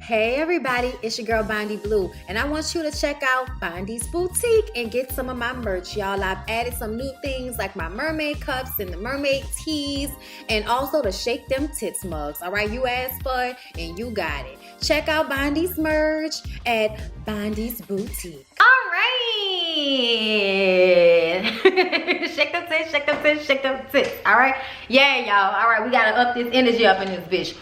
Hey everybody, it's your girl Bondy Blue, and I want you to check out Bondy's Boutique and get some of my merch, y'all. I've added some new things like my mermaid cups and the mermaid tees, and also the Shake Them Tits mugs. All right, you asked for it and you got it. Check out Bondy's merch at Bondy's Boutique. All right. Shake them tits, shake them tits, shake them tits. All right. Yeah, y'all. All right, we gotta up this energy up in this bitch.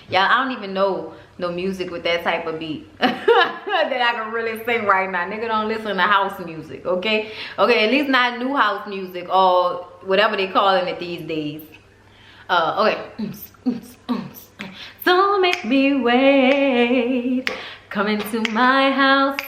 Y'all, I don't even know no music with that type of beat that I can really sing right now. Nigga don't listen to house music, okay? Okay, at least not new house music or whatever they calling it these days. Okay. Don't make me wait. Come into my house.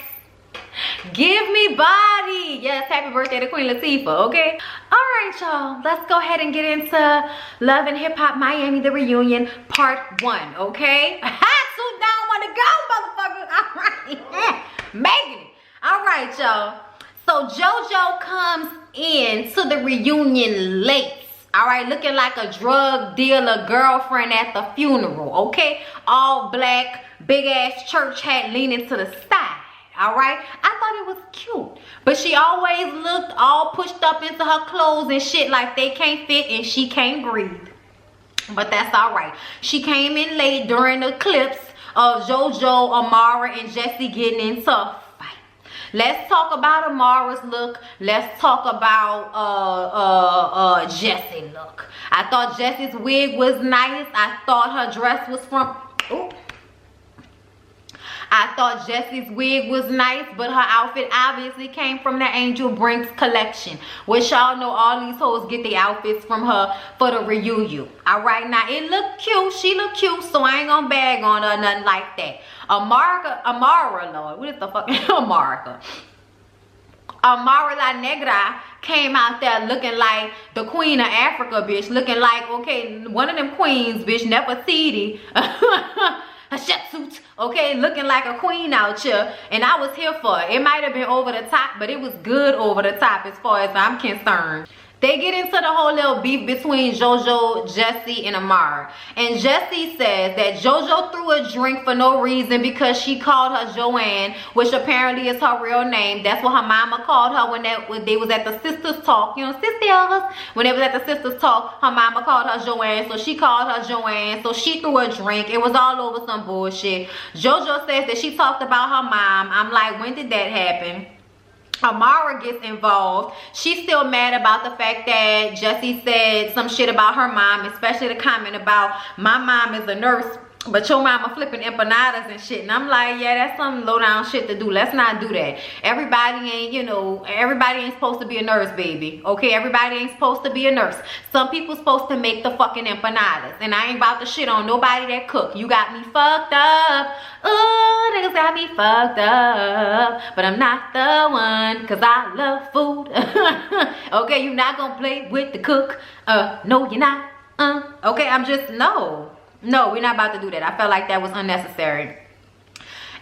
Give me body. Yes, happy birthday to Queen Latifah, okay? All right, y'all. Let's go ahead and get into Love and Hip Hop Miami, the reunion, part 1, okay? So down want to go, motherfuckers. All right. Making it. All right, y'all. So JoJo comes in to the reunion late. All right, looking like a drug dealer girlfriend at the funeral, okay? All black, big ass church hat leaning to the side. All right, I thought it was cute, but she always looked all pushed up into her clothes and shit like they can't fit and she can't breathe. But that's all right. She came in late during the clips of JoJo, Amara, and Jessie getting into a fight. Let's talk about Amara's look. Let's talk about Jessie look. I thought Jessie's wig was nice. I thought her dress was from. Ooh. I thought Jessie's wig was nice, but her outfit obviously came from the Angel Brinks collection, which y'all know all these hoes get the outfits from her for the reunion. All right, now it looked cute. She looked cute, so I ain't gonna bag on her, nothing like that. Amara, Lord, what is the fuck? Amara La Negra came out there looking like the Queen of Africa, bitch. Looking like, okay, one of them queens, bitch, Nefertiti. A chef suit, okay, looking like a queen out here, and I was here for it. It might have been over the top, but it was good over the top as far as I'm concerned. They get into the whole little beef between JoJo, Jessie, and Amara. And Jessie says that JoJo threw a drink for no reason because she called her Joanne, which apparently is her real name. That's what her mama called her when they was at the sisters talk. You know, sisters. When they was at the sisters talk, her mama called her Joanne, so she called her Joanne. So she threw a drink. It was all over some bullshit. JoJo says that she talked about her mom. I'm like, when did that happen? Amara gets involved. She's still mad about the fact that Jessie said some shit about her mom, especially the comment about my mom is a nurse, but your mama flipping empanadas and shit. And I'm like, yeah, that's some low down shit to do. Let's not do that. Everybody ain't, you know, everybody ain't supposed to be a nurse, baby. Okay, everybody ain't supposed to be a nurse. Some people supposed to make the fucking empanadas. And I ain't about to shit on nobody that cook. You got me fucked up. Ooh, niggas got me fucked up. But I'm not the one, cause I love food. Okay, you're not gonna play with the cook. No, you're not. Okay, I'm just, no, we're not about to do that. I felt like that was unnecessary.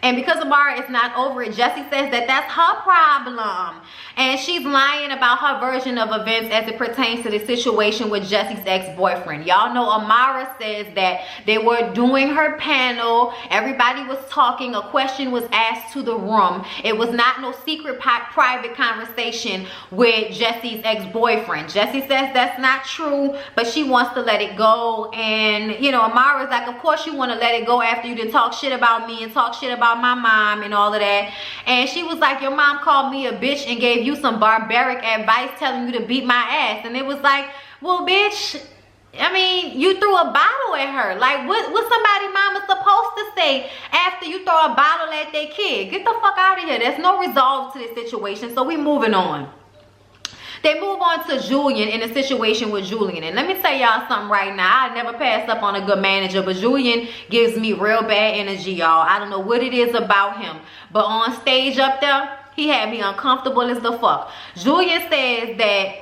And because Amara is not over it, Jessie says that that's her problem. And she's lying about her version of events as it pertains to the situation with Jessie's ex-boyfriend. Y'all know Amara says that they were doing her panel. Everybody was talking. A question was asked to the room. It was not no secret private conversation with Jessie's ex-boyfriend. Jessie says that's not true, but she wants to let it go. And, you know, Amara's like, of course you want to let it go after you done talk shit about me and talk shit about my mom and all of that. And she was like, your mom called me a bitch and gave you some barbaric advice telling you to beat my ass. And it was like, well, bitch, I mean, you threw a bottle at her. Like, what somebody mama supposed to say after you throw a bottle at their kid? Get the fuck out of here. There's no resolve to this situation, so we moving on. They move on to Julian in a situation with Julian. And let me tell y'all something right now. I never pass up on a good manager, but Julian gives me real bad energy, y'all. I don't know what it is about him, but on stage up there, he had me uncomfortable as the fuck. Julian says that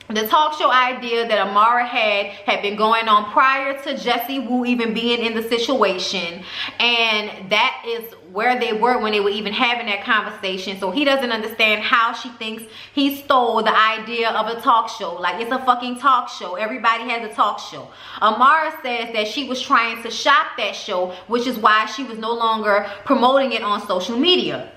the talk show idea that Amara had been going on prior to Jesse Wu even being in the situation, and that is where they were when they were even having that conversation. So he doesn't understand how she thinks he stole the idea of a talk show. Like, it's a fucking talk show. Everybody has a talk show. Amara says that she was trying to shop that show, which is why she was no longer promoting it on social media.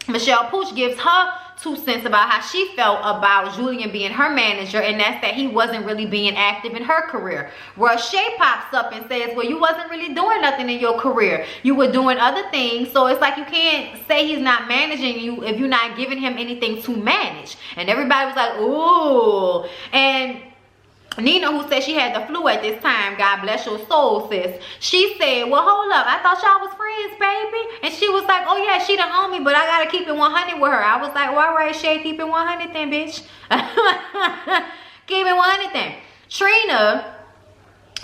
Michelle Pooch gives her 2 cents about how she felt about Julian being her manager, and that's that he wasn't really being active in her career. Where Shay pops up and says, well, you wasn't really doing nothing in your career. You were doing other things. So it's like, you can't say he's not managing you if you're not giving him anything to manage. And everybody was like, ooh. And Nina, who said she had the flu at this time, God bless your soul, sis, she said, well, hold up, I thought y'all was friends, baby. And she was like, oh yeah, she the homie, but I gotta keep it 100 with her. I was like, well, all right, Shay, keep it 100 then, bitch. Keep it 100 then. Trina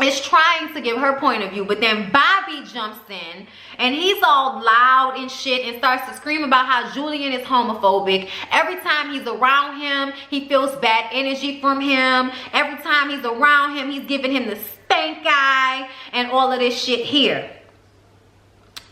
is trying to give her point of view, but then Bobby jumps in and he's all loud and shit and starts to scream about how Julian is homophobic. Every time he's around him, he feels bad energy from him. Every time he's around him, he's giving him the stank eye and all of this shit here.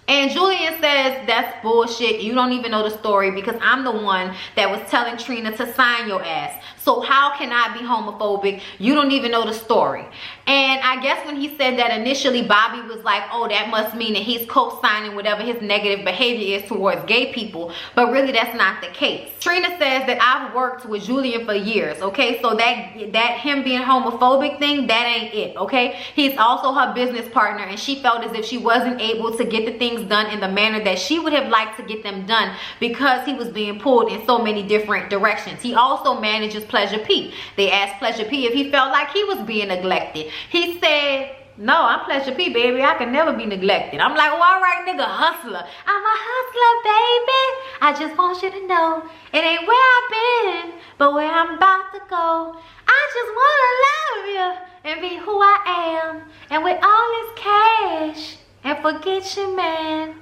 And Julian says, that's bullshit. You don't even know the story because I'm the one that was telling Trina to sign your ass. So how can I be homophobic? You don't even know the story. And I guess when he said that initially, Bobby was like, oh, that must mean that he's co-signing whatever his negative behavior is towards gay people. But really, that's not the case. Trina says that I've worked with Julian for years, okay? So that him being homophobic thing, that ain't it, okay? He's also her business partner, and she felt as if she wasn't able to get the things done in the manner that she would have liked to get them done because he was being pulled in so many different directions. He also manages Pleasure P. They asked Pleasure P if he felt like he was being neglected. He said, no, I'm Pleasure P, baby. I can never be neglected. I'm like, well, all right, nigga, hustler. I'm a hustler, baby. I just want you to know it ain't where I've been, but where I'm about to go. I just want to love you and be who I am. And with all this cash, and forget your man.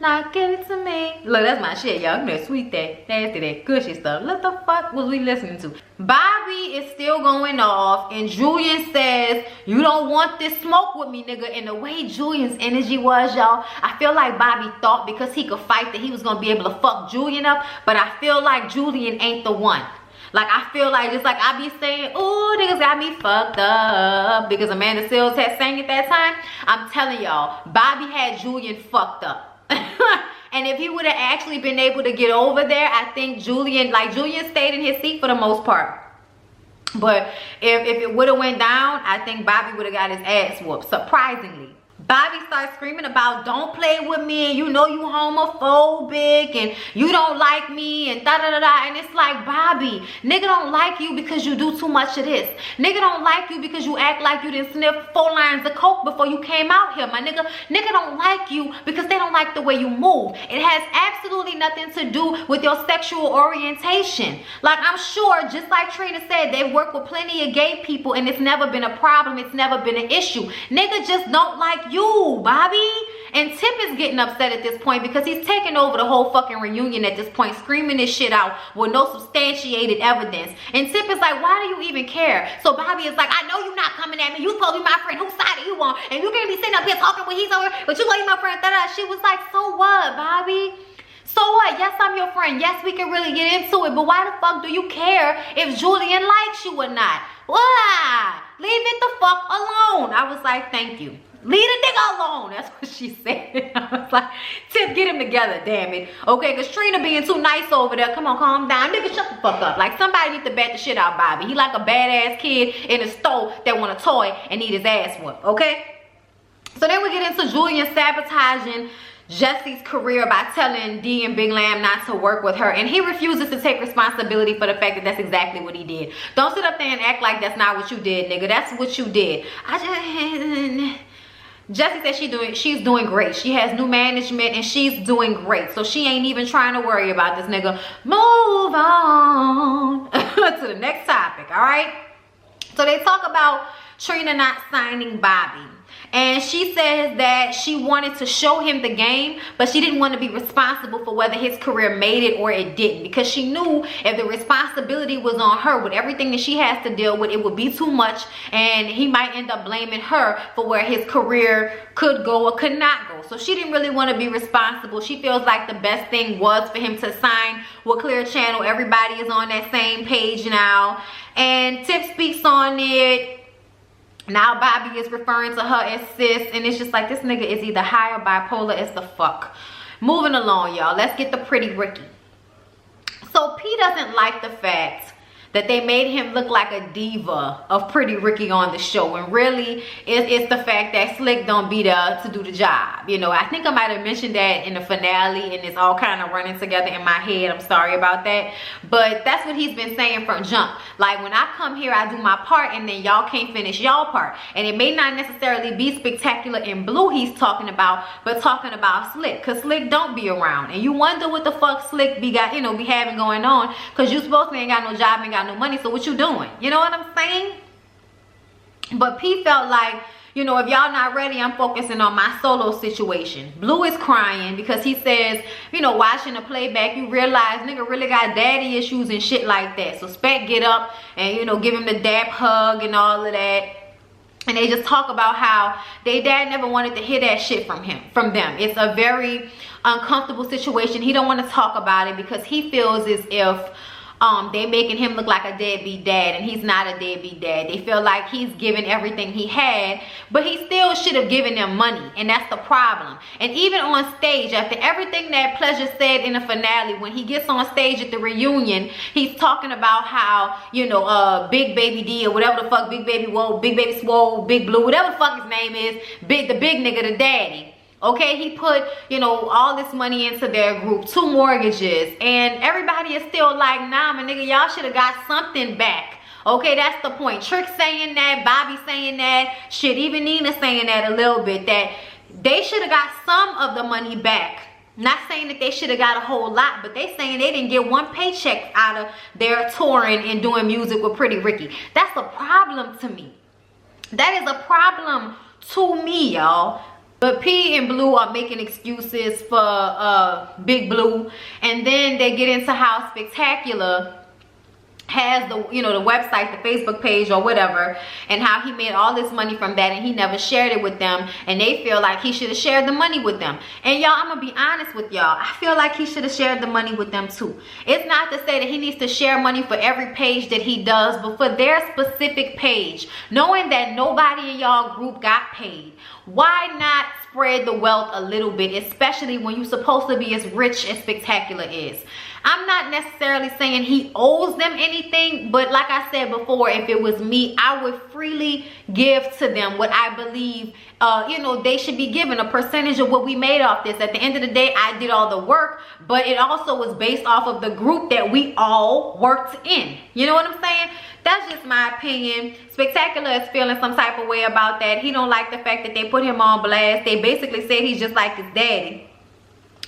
Now give it to me. Look, that's my shit, y'all. That sweet, that nasty, that gushy stuff. What the fuck was we listening to? Bobby is still going off, and Julian says, you don't want this smoke with me, nigga. And the way Julian's energy was, y'all, I feel like Bobby thought because he could fight that he was gonna be able to fuck Julian up, but I feel like Julian ain't the one. Like, I feel like, just like I be saying, ooh, niggas got me fucked up because Amanda Seales had sang at that time. I'm telling y'all, Bobby had Julian fucked up. And if he would have actually been able to get over there, I think Julian stayed in his seat for the most part. But if it would have went down, I think Bobby would have got his ass whooped, surprisingly. Bobby starts screaming about don't play with me and you know you homophobic and you don't like me and da-da-da-da. And it's like, Bobby, nigga don't like you because you do too much of this. Nigga don't like you because you act like you didn't sniff 4 lines of coke before you came out here, my nigga. Nigga don't like you because they don't like the way you move. It has absolutely nothing to do with your sexual orientation. Like, I'm sure, just like Trina said, they work with plenty of gay people and it's never been a problem. It's never been an issue. Nigga just don't like you, Bobby. And Tip is getting upset at this point because he's taking over the whole fucking reunion at this point, screaming this shit out with no substantiated evidence. And Tip is like, why do you even care? So Bobby is like, I know you're not coming at me. You supposed to be my friend. Whose side are you on? And you're gonna be sitting up here talking when he's over, but you like my friend. Da-da. She was like, so what, Bobby? So what? Yes, I'm your friend. Yes, we can really get into it. But why the fuck do you care if Julian likes you or not? Why? Leave it the fuck alone. I was like, thank you. Leave the nigga alone. That's what she said. I was like, Tip, get him together, damn it. Okay, because Trina being too nice over there. Come on, calm down. Nigga, shut the fuck up. Like, somebody need to bat the shit out Bobby. He like a badass kid in a store that want a toy and need his ass whooped, okay? So then we get into Julian sabotaging Jesse's career by telling D and Big Lamb not to work with her, and he refuses to take responsibility for the fact that that's exactly what he did. Don't sit up there and act like that's not what you did, nigga. That's what you did. Jessie said she's doing great. She has new management and she's doing great. So she ain't even trying to worry about this nigga. Move on to the next topic, all right? So they talk about Trina not signing Bobby. And she says that she wanted to show him the game, but she didn't want to be responsible for whether his career made it or it didn't, because she knew if the responsibility was on her with everything that she has to deal with, it would be too much, and he might end up blaming her for where his career could go or could not go. So she didn't really want to be responsible. She feels like the best thing was for him to sign with Clear Channel. Everybody is on that same page now, and Tiff speaks on it. Now Bobby is referring to her as sis, and it's just like, this nigga is either high or bipolar as the fuck. Moving along, y'all. Let's get to Pretty Ricky. So P doesn't like the fact that they made him look like a diva of Pretty Ricky on the show, and really it's the fact that Slick don't be there to do the job. You know, I think I might have mentioned that in the finale, and it's all kind of running together in my head. I'm sorry about that, but that's what he's been saying from jump. Like, when I come here, I do my part, and then y'all can't finish y'all part. And it may not necessarily be Spectacular and Blue he's talking about, but talking about Slick, because Slick don't be around, and you wonder what the fuck Slick be having going on, because you supposed to ain't got no job, ain't got no money, so what you doing? You know what I'm saying? But P felt like, you know, if y'all not ready, I'm focusing on my solo situation. Blue is crying because he says, you know, watching the playback, you realize nigga really got daddy issues and shit like that. So Spec get up and, you know, give him the dap hug and all of that. And they just talk about how their dad never wanted to hear that shit from them. It's a very uncomfortable situation. He don't want to talk about it because he feels as if they making him look like a deadbeat dad, and he's not a deadbeat dad. They feel like he's given everything he had, but he still should have given them money, and that's the problem. And even on stage, after everything that Pleasure said in the finale, when he gets on stage at the reunion, he's talking about how, you know, Big Baby D or whatever the fuck, Big Baby Whoa, Big Baby Swole, Big Blue, whatever the fuck his name is, the big nigga, the daddy. Okay, he put, you know, all this money into their group, 2 mortgages, and everybody is still like, nah, my nigga, y'all should have got something back. Okay, that's the point. Trick saying that, Bobby saying that, shit, even Nina saying that a little bit, that they should have got some of the money back. Not saying that they should have got a whole lot, but they saying they didn't get 1 paycheck out of their touring and doing music with Pretty Ricky. That's a problem to me. That is a problem to me, y'all. But P and Blue are making excuses for Big Blue, and then they get into how Spectacular has the, you know, the website, the Facebook page or whatever, and how he made all this money from that and he never shared it with them, and they feel like he should have shared the money with them. And y'all, I'm gonna be honest with y'all, I feel like he should have shared the money with them too. It's not to say that he needs to share money for every page that he does, but for their specific page, knowing that nobody in y'all group got paid, why not spread the wealth a little bit, especially when you're supposed to be as rich as Spectacular is? I'm not necessarily saying he owes them anything, but like I said before, if it was me, I would freely give to them what I believe, you know, they should be given a percentage of what we made off this. At the end of the day, I did all the work, but it also was based off of the group that we all worked in. You know what I'm saying? That's just my opinion. Spectacular is feeling some type of way about that. He don't like the fact that they put him on blast. They basically said he's just like his daddy.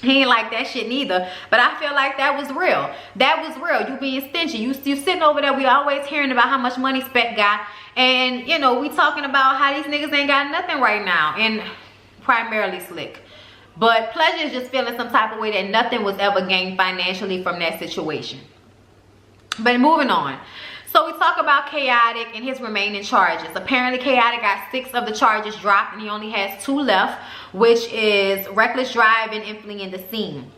He ain't like that shit neither. But I feel like that was real. That was real. You being stingy. You sitting over there. We always hearing about how much money Spec got. And, you know, we talking about how these niggas ain't got nothing right now. And primarily Slick. But Pleasure is just feeling some type of way that nothing was ever gained financially from that situation. But moving on. So we talk about Chaotic and his remaining charges. Apparently Chaotic got 6 of the charges dropped and he only has 2 left, which is reckless driving and fleeing the scene.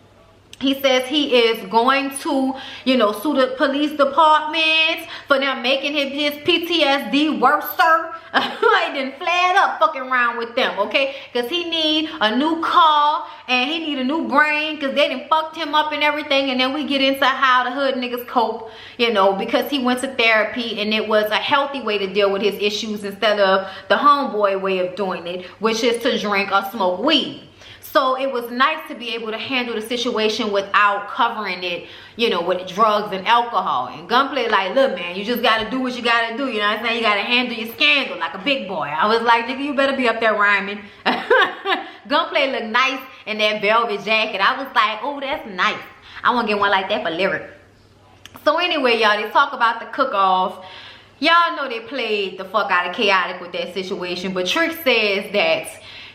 He says he is going to, you know, sue the police department for them making his PTSD worse, sir. I didn't flat up fucking around with them, okay? Because he need a new car and he need a new brain because they done fucked him up and everything. And then we get into how the hood niggas cope, you know, because he went to therapy and it was a healthy way to deal with his issues instead of the homeboy way of doing it, which is to drink or smoke weed. So it was nice to be able to handle the situation without covering it, you know, with drugs and alcohol. And Gunplay like, look, man, you just got to do what you got to do. You know what I'm saying? You got to handle your scandal like a big boy. I was like, nigga, you better be up there rhyming. Gunplay looked nice in that velvet jacket. I was like, oh, that's nice. I want to get one like that for lyric. So anyway, y'all, they talk about the cook-off. Y'all know they played the fuck out of Chaotic with that situation, but Trick says that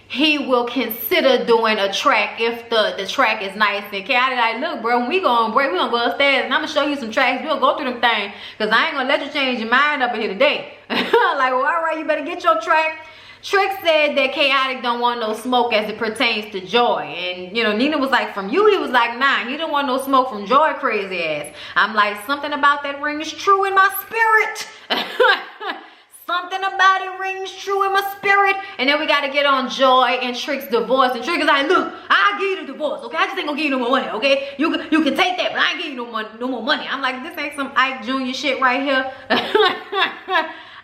he will consider doing a track if the track is nice. And Chaotic like, look, bro, when we gonna break, we gonna go upstairs and I'm gonna show you some tracks. We'll go through them things, because I ain't gonna let you change your mind up in here today. Like, well, all right, you better get your track. Trick said that Chaotic don't want no smoke as it pertains to Joy. And, you know, Nina was like, from you? He was like, nah, he don't want no smoke from Joy, crazy ass. I'm like, something about that rings true in my spirit. Something about it rings true in my spirit. And then we got to get on Joy and Trick's divorce. And Trick is like, look, I'll give you the divorce, okay? I just ain't gonna give you no more money, okay? You can take that, but I ain't give you no more money. I'm like, this ain't some Ike Jr. shit right here.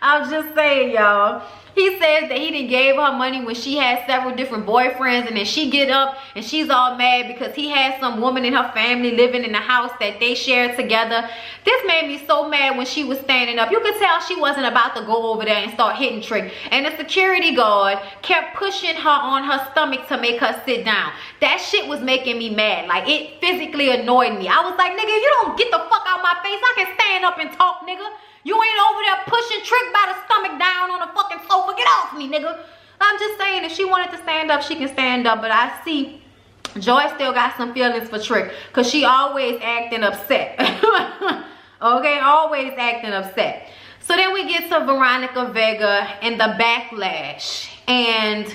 I'm just saying, y'all. He says that he done gave her money when she had several different boyfriends, and then she get up and she's all mad because he had some woman in her family living in the house that they shared together. This made me so mad when she was standing up. You could tell she wasn't about to go over there and start hitting Trick. And the security guard kept pushing her on her stomach to make her sit down. That shit was making me mad. Like, it physically annoyed me. I was like, nigga, if you don't get the fuck out my face, I can stand up and talk, nigga. You ain't over there pushing Trick by the stomach down on the fucking sofa. Get off me, nigga. I'm just saying, if she wanted to stand up, she can stand up. But I see Joy still got some feelings for Trick, because she always acting upset. Okay, always acting upset. So then we get to Veronica Vega and the backlash. And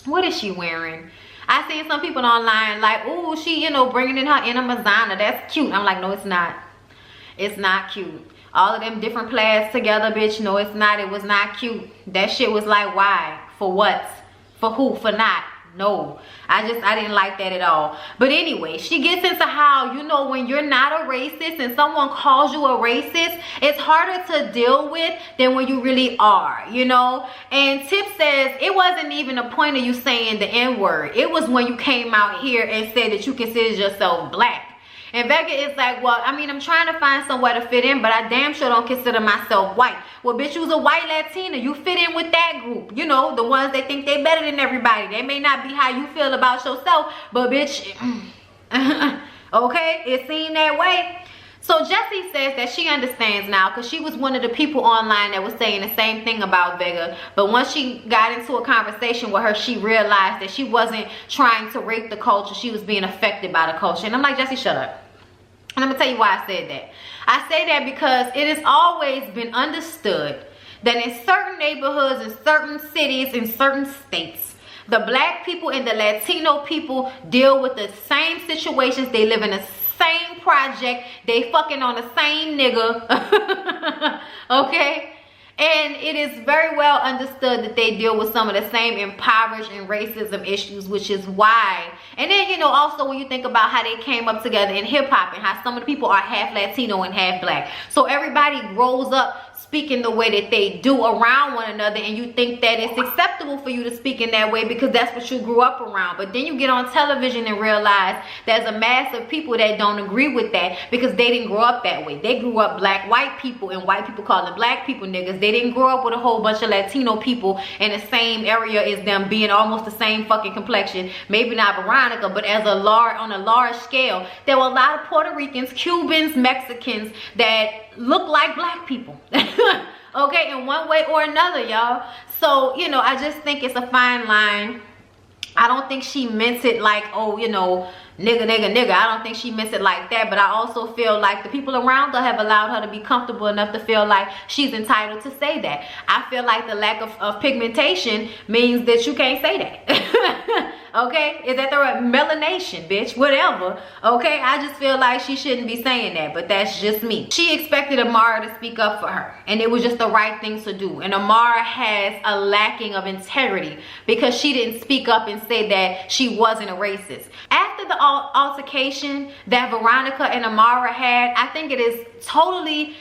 what is she wearing? I seen some people online like, ooh, she, you know, bringing in her inner Mazana. That's cute. I'm like, no, it's not. It's not cute. All of them different plaids together, bitch. No, it's not. It was not cute. That shit was like, why? For what? For who? For not? No. I didn't like that at all. But anyway, she gets into how, you know, when you're not a racist and someone calls you a racist, it's harder to deal with than when you really are, you know? And Tip says it wasn't even a point of you saying the N-word. It was when you came out here and said that you considered yourself black. And Vega is like, well, I mean, I'm trying to find somewhere to fit in, but I damn sure don't consider myself white. Well, bitch, you was a white Latina. You fit in with that group. You know, the ones that think they better than everybody. They may not be how you feel about yourself, but bitch, okay, it seemed that way. So Jessie says that she understands now, because she was one of the people online that was saying the same thing about Vega. But once she got into a conversation with her, she realized that she wasn't trying to rape the culture. She was being affected by the culture. And I'm like, Jessie, shut up. And I'm going to tell you why I said that. I say that because it has always been understood that in certain neighborhoods, in certain cities, in certain states, the black people and the Latino people deal with the same situations. They live in the same project. They fucking on the same nigga. Okay? And it is very well understood that they deal with some of the same impoverished and racism issues, which is why. And then, you know, also when you think about how they came up together in hip-hop and how some of the people are half Latino and half black. So everybody grows up speaking the way that they do around one another, and you think that it's acceptable for you to speak in that way because that's what you grew up around. But then you get on television and realize there's a mass of people that don't agree with that because they didn't grow up that way. They grew up black white people, and white people calling black people niggas. They didn't grow up with a whole bunch of Latino people in the same area as them, being almost the same fucking complexion. Maybe not Veronica, but as on a large scale, there were a lot of Puerto Ricans, Cubans, Mexicans that look like black people. Okay, in one way or another, y'all. So, you know, I just think it's a fine line. I don't think she meant it like, oh, you know, nigga, nigga, nigga. I don't think she meant it like that. But I also feel like the people around her have allowed her to be comfortable enough to feel like she's entitled to say that. I feel like the lack of pigmentation means that you can't say that. Okay? Is that the right melanation, bitch? Whatever. Okay? I just feel like she shouldn't be saying that, but that's just me. She expected Amara to speak up for her, and it was just the right thing to do. And Amara has a lacking of integrity because she didn't speak up and say that she wasn't a racist. After the altercation that Veronica and Amara had, I think it is totally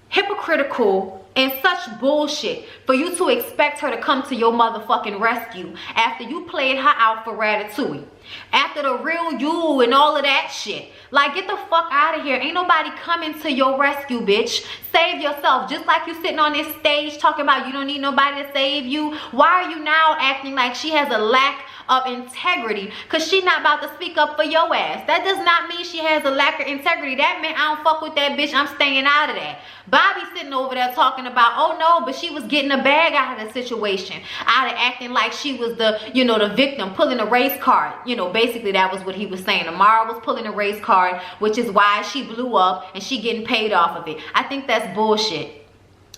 hypocritical and such bullshit for you to expect her to come to your motherfucking rescue after you played her out for Ratatouille, after the real you and all of that shit. Like, get the fuck out of here. Ain't nobody coming to your rescue, bitch. Save yourself. Just like you sitting on this stage talking about you don't need nobody to save you. Why are you now acting like she has a lack of integrity? Because she not about to speak up for your ass. That does not mean she has a lack of integrity. That meant I don't fuck with that bitch. I'm staying out of that. Bobby sitting over there talking about, oh no, but she was getting a bag out of the situation, out of acting like she was the, you know, the victim, pulling a race card. You know, basically that was what he was saying. Amara was pulling a race card, which is why she blew up and she getting paid off of it. I think that's bullshit.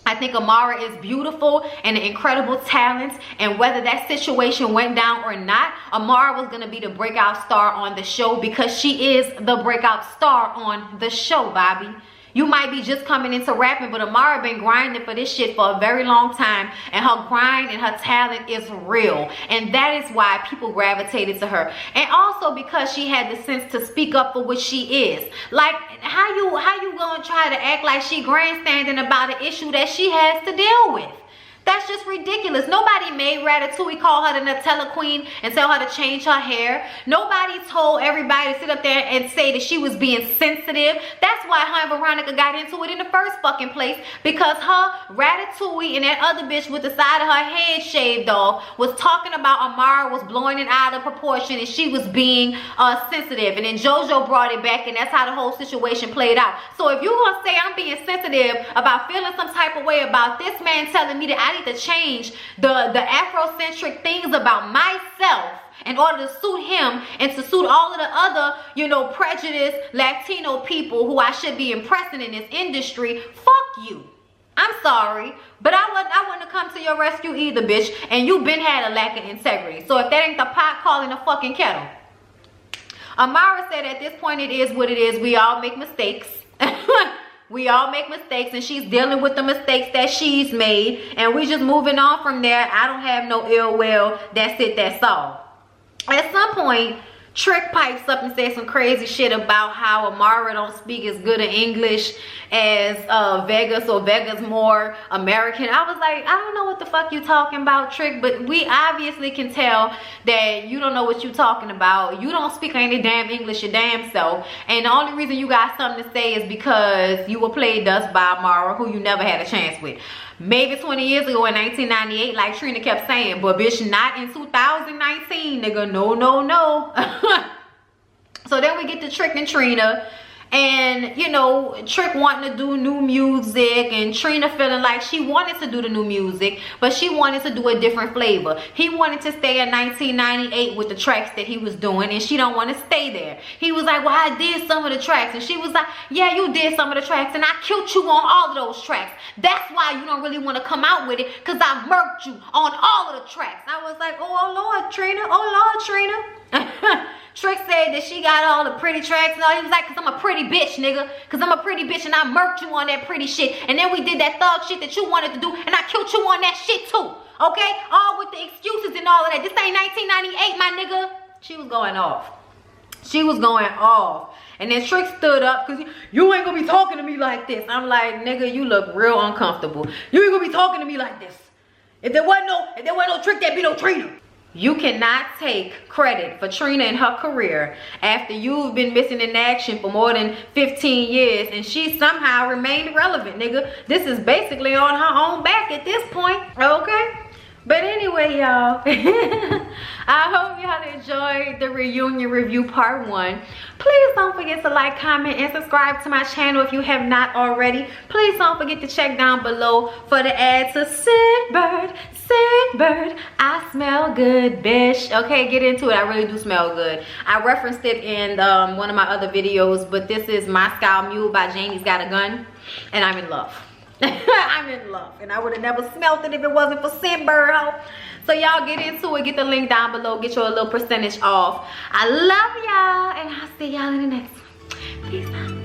I think Amara is beautiful and an incredible talent, and whether that situation went down or not, Amara was going to be the breakout star on the show because she is the breakout star on the show, Bobby. You might be just coming into rapping, but Amara been grinding for this shit for a very long time, and her grind and her talent is real, and that is why people gravitated to her. And also because she had the sense to speak up for what she is. Like, how you gonna try to act like she grandstanding about an issue that she has to deal with? That's just ridiculous. Nobody made Ratatouille call her the Nutella Queen and tell her to change her hair. Nobody told everybody to sit up there and say that she was being sensitive. That's why her and Veronica got into it in the first fucking place, because her, Ratatouille, and that other bitch with the side of her head shaved off was talking about Amara was blowing it out of proportion and she was being sensitive. And then JoJo brought it back, and that's how the whole situation played out. So if you're gonna say I'm being sensitive about feeling some type of way about this man telling me that I need to change the Afrocentric things about myself in order to suit him and to suit all of the other, you know, prejudiced Latino people who I should be impressing in this industry, fuck you. I'm sorry, but I wouldn't have come to your rescue either, bitch. And you been had a lack of integrity. So if that ain't the pot calling the fucking kettle. Amara said at this point it is what it is. We all make mistakes. We all make mistakes, and she's dealing with the mistakes that she's made, and we just moving on from there. I don't have no ill will. That's it, that's all. At some point, Trick pipes up and says some crazy shit about how Amara don't speak as good of English as Vegas, or Vegas more American. I was like, I don't know what the fuck you talking about, Trick, but we obviously can tell that you don't know what you talking about. You don't speak any damn English your damn self, and the only reason you got something to say is because you were played dust by Amara, who you never had a chance with. Maybe 20 years ago in 1998, like Trina kept saying, but bitch, not in 2019, nigga. No, no, no. So then we get to Trick and Trina. And, you know, Trick wanting to do new music, and Trina feeling like she wanted to do the new music, but she wanted to do a different flavor. He wanted to stay in 1998 with the tracks that he was doing, and she don't want to stay there. He was like, well, I did some of the tracks. And she was like, yeah, you did some of the tracks, and I killed you on all of those tracks. That's why you don't really want to come out with it, because I murked you on all of the tracks. I was like, oh Lord, Trina. Oh Lord, Trina. Trick said that she got all the pretty tracks and all. He was like, because I'm a pretty bitch, nigga. Because I'm a pretty bitch and I murked you on that pretty shit. And then we did that thug shit that you wanted to do, and I killed you on that shit too. Okay? All with the excuses and all of that. This ain't 1998, my nigga. She was going off. She was going off. And then Trick stood up because you ain't gonna be talking to me like this. I'm like, nigga, you look real uncomfortable. You ain't gonna be talking to me like this. If there wasn't no Trick, there'd be no Trina. You cannot take credit for Trina and her career after you've been missing in action for more than 15 years and she somehow remained relevant, nigga. This is basically on her own back at this point, okay? But anyway, y'all, I hope y'all enjoyed the reunion review part 1. Please don't forget to like, comment, and subscribe to my channel if you have not already. Please don't forget to check down below for the ad to Scentbird. Scentbird, I smell good, bitch. Okay, get into it. I really do smell good. I referenced it in one of my other videos, but this is Moscow Mule by Janie's Got a Gun, and I'm in love. I'm in love, and I would have never smelled it if it wasn't for Scentbird. So y'all get into it. Get the link down below. Get you a little percentage off. I love y'all, and I'll see y'all in the next one. Peace out.